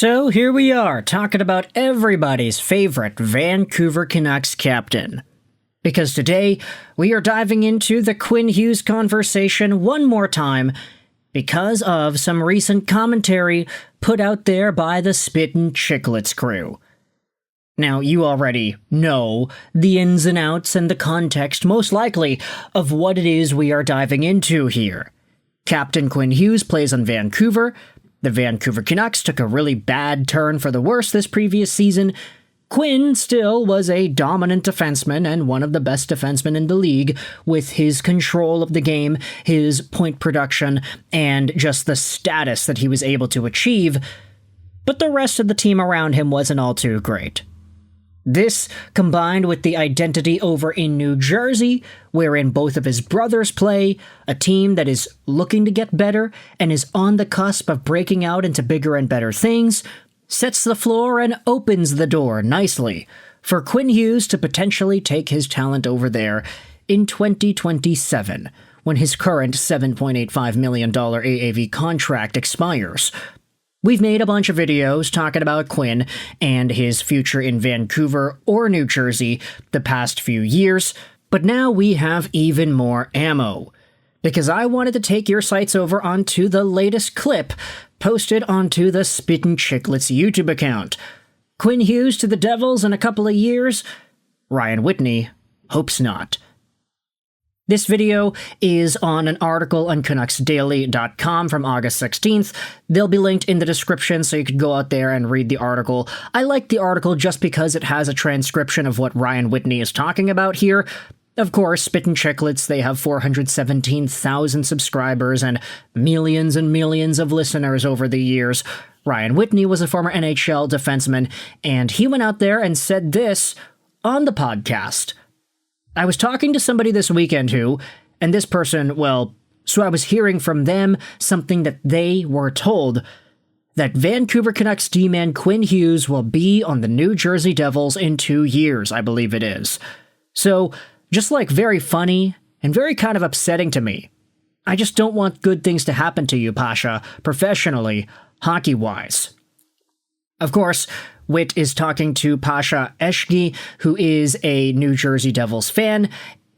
So here we are, talking about everybody's favorite Vancouver Canucks captain. Because today, we are diving into the Quinn Hughes conversation one more time because of some recent commentary put out there by the Spittin' Chiclets crew. Now, you already know the ins and outs and the context, most likely, of what it is we are diving into here. Captain Quinn Hughes plays on Vancouver. The Vancouver Canucks took a really bad turn for the worse this previous season. Quinn still was a dominant defenseman and one of the best defensemen in the league with his control of the game, his point production, and just the status that he was able to achieve. But the rest of the team around him wasn't all too great. This, combined with the identity over in New Jersey, wherein both of his brothers play, a team that is looking to get better and is on the cusp of breaking out into bigger and better things, sets the floor and opens the door nicely for Quinn Hughes to potentially take his talent over there in 2027, when his current $7.85 million AAV contract expires. We've made a bunch of videos talking about Quinn and his future in Vancouver or New Jersey the past few years, but now we have even more ammo. Because I wanted to take your sights over onto the latest clip posted onto the Spittin' Chiclets YouTube account. Quinn Hughes to the Devils in a couple of years? Ryan Whitney hopes not. This video is on an article on CanucksDaily.com from August 16th. They'll be linked in the description so you can go out there and read the article. I like the article just because it has a transcription of what Ryan Whitney is talking about here. Of course, Spittin' Chiclets, they have 417,000 subscribers and millions of listeners over the years. Ryan Whitney was a former NHL defenseman, and he went out there and said this on the podcast. I was talking to somebody this weekend and this person, so I was hearing from them something that they were told, that Vancouver Canucks D-man Quinn Hughes will be on the New Jersey Devils in 2 years, I believe it is. So, just very funny and very kind of upsetting to me. I just don't want good things to happen to you, Pasha, professionally, hockey-wise. Of course, Whit is talking to Pasha Eshgi, who is a New Jersey Devils fan,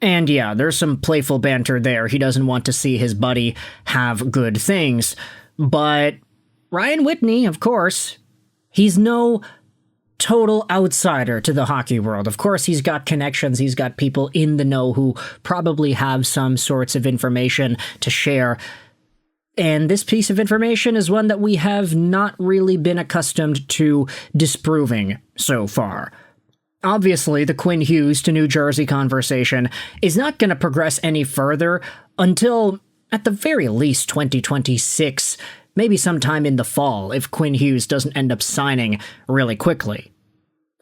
and yeah, there's some playful banter there. He doesn't want to see his buddy have good things. But Ryan Whitney, of course, he's no total outsider to the hockey world. Of course, he's got connections, he's got people in the know who probably have some sorts of information to share. And this piece of information is one that we have not really been accustomed to disproving so far. Obviously, the Quinn Hughes to New Jersey conversation is not going to progress any further until, at the very least, 2026, maybe sometime in the fall, if Quinn Hughes doesn't end up signing really quickly.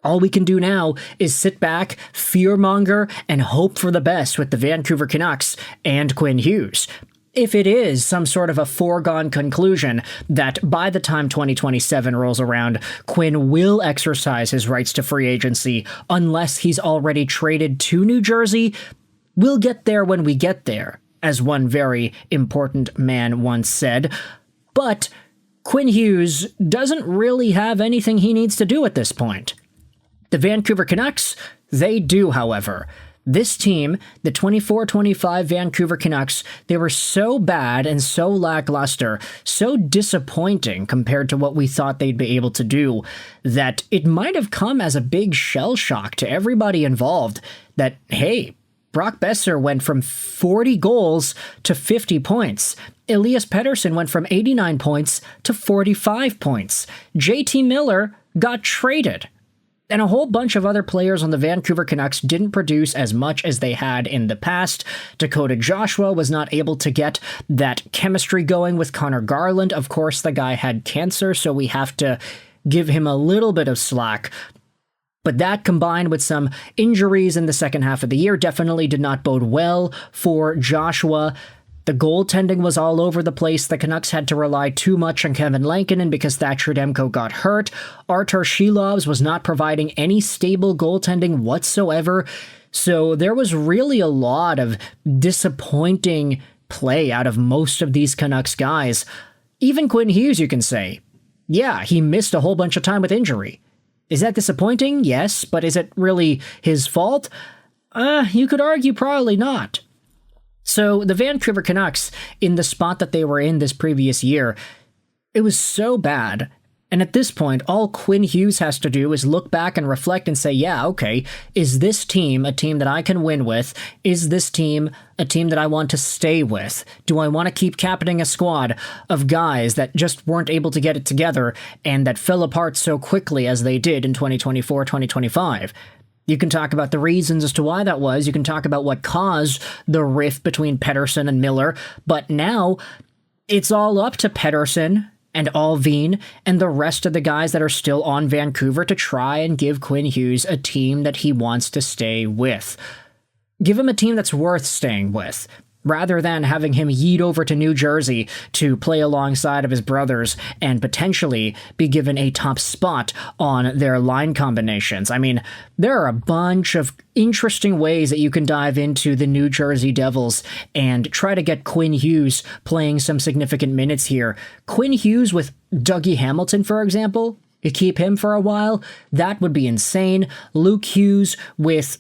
All we can do now is sit back, fearmonger, and hope for the best with the Vancouver Canucks and Quinn Hughes. If it is some sort of a foregone conclusion that by the time 2027 rolls around, Quinn will exercise his rights to free agency unless he's already traded to New Jersey, we'll get there when we get there, as one very important man once said. But Quinn Hughes doesn't really have anything he needs to do at this point. The Vancouver Canucks, they do, however. This team, the 24-25 Vancouver Canucks, they were so bad and so lackluster, so disappointing compared to what we thought they'd be able to do, that it might have come as a big shell shock to everybody involved that, hey, Brock Boeser went from 40 goals to 50 points. Elias Pettersson went from 89 points to 45 points. JT Miller got traded. And a whole bunch of other players on the Vancouver Canucks didn't produce as much as they had in the past. Dakota Joshua was not able to get that chemistry going with Connor Garland. Of course, the guy had cancer, so we have to give him a little bit of slack. But that, combined with some injuries in the second half of the year, definitely did not bode well for Joshua. The goaltending was all over the place. The Canucks had to rely too much on Kevin Lankinen because Thatcher Demko got hurt. Artur Shilovs was not providing any stable goaltending whatsoever. So there was really a lot of disappointing play out of most of these Canucks guys. Even Quinn Hughes, you can say. yeah, he missed a whole bunch of time with injury. Is that disappointing? Yes, but is it really his fault? You could argue probably not. So the Vancouver Canucks, in the spot that they were in this previous year, it was so bad. And at this point, all Quinn Hughes has to do is look back and reflect and say, yeah, okay, is this team a team that I can win with? Is this team a team that I want to stay with? Do I want to keep captaining a squad of guys that just weren't able to get it together and that fell apart so quickly as they did in 2024, 2025? You can talk about the reasons as to why that was. You can talk about what caused the rift between Pettersson and Miller. But now it's all up to Pettersson and Alvin and the rest of the guys that are still on Vancouver to try and give Quinn Hughes a team that he wants to stay with. Give him a team that's worth staying with, rather than having him yeet over to New Jersey to play alongside of his brothers and potentially be given a top spot on their line combinations. I mean, there are a bunch of interesting ways that you can dive into the New Jersey Devils and try to get Quinn Hughes playing some significant minutes here. Quinn Hughes with Dougie Hamilton, for example, you keep him for a while, that would be insane. Luke Hughes with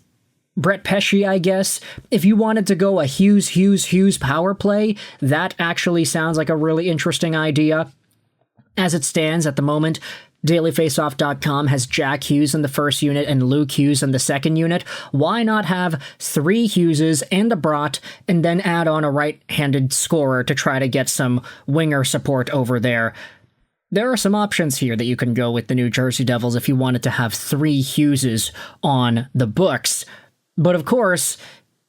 Brett Pesce, I guess. If you wanted to go a Hughes power play, that actually sounds like a really interesting idea. As it stands at the moment, dailyfaceoff.com has Jack Hughes in the first unit and Luke Hughes in the second unit. Why not have 3 Hugheses and a Brott and then add on a right-handed scorer to try to get some winger support over there? There are some options here that you can go with the New Jersey Devils if you wanted to have 3 Hugheses on the books. But of course,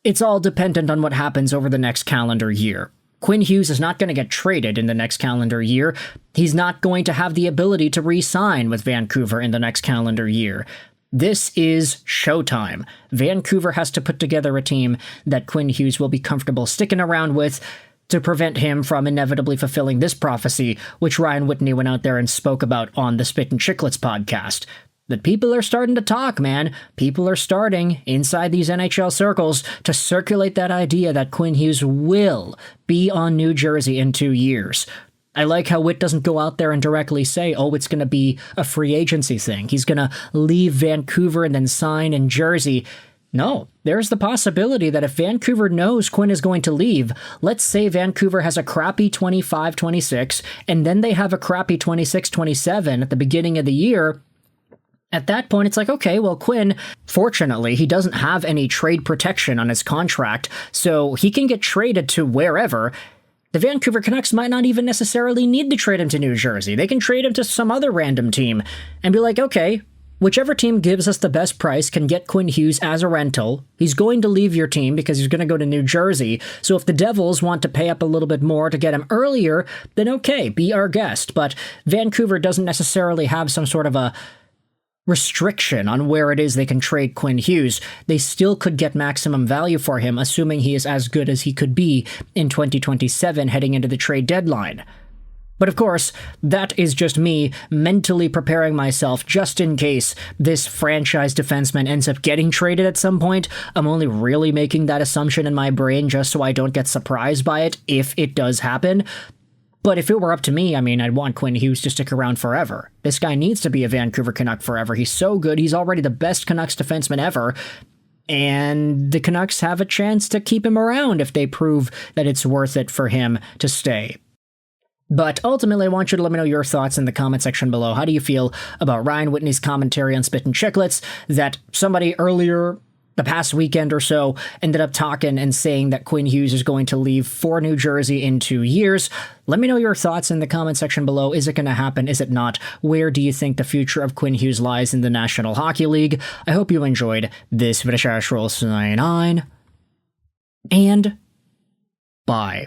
it's all dependent on what happens over the next calendar year. Quinn Hughes is not going to get traded in the next calendar year. He's not going to have the ability to re-sign with Vancouver in the next calendar year. This is showtime. Vancouver has to put together a team that Quinn Hughes will be comfortable sticking around with to prevent him from inevitably fulfilling this prophecy, which Ryan Whitney went out there and spoke about on the Spit and Chicklets podcast. That people are starting to talk, man. People are starting, inside these NHL circles, to circulate that idea that Quinn Hughes will be on New Jersey in 2 years. I like how Whit doesn't go out there and directly say, oh, it's going to be a free agency thing. He's going to leave Vancouver and then sign in Jersey. No, there's the possibility that if Vancouver knows Quinn is going to leave, let's say Vancouver has a crappy 25-26, and then they have a crappy 26-27 at the beginning of the year. At that point, it's like, okay, well, Quinn, fortunately, he doesn't have any trade protection on his contract, so he can get traded to wherever. The Vancouver Canucks might not even necessarily need to trade him to New Jersey. They can trade him to some other random team and be like, okay, whichever team gives us the best price can get Quinn Hughes as a rental. He's going to leave your team because he's going to go to New Jersey. So if the Devils want to pay up a little bit more to get him earlier, then okay, be our guest. But Vancouver doesn't necessarily have some sort of a restriction on where it is they can trade Quinn Hughes. They still could get maximum value for him, assuming he is as good as he could be in 2027 heading into the trade deadline. But of course, that is just me mentally preparing myself just in case this franchise defenseman ends up getting traded at some point. I'm only really making that assumption in my brain just so I don't get surprised by it if it does happen. But if it were up to me, I mean, I'd want Quinn Hughes to stick around forever. This guy needs to be a Vancouver Canuck forever. He's so good. He's already the best Canucks defenseman ever. And the Canucks have a chance to keep him around if they prove that it's worth it for him to stay. But ultimately, I want you to let me know your thoughts in the comment section below. How do you feel about Ryan Whitney's commentary on Spit and Chicklets that somebody earlier the past weekend or so ended up talking and saying that Quinn Hughes is going to leave for New Jersey in 2 years? Let me know your thoughts in the comment section below. Is it going to happen? Is it not? Where do you think the future of Quinn Hughes lies in the National Hockey League? I hope you enjoyed this video. And bye.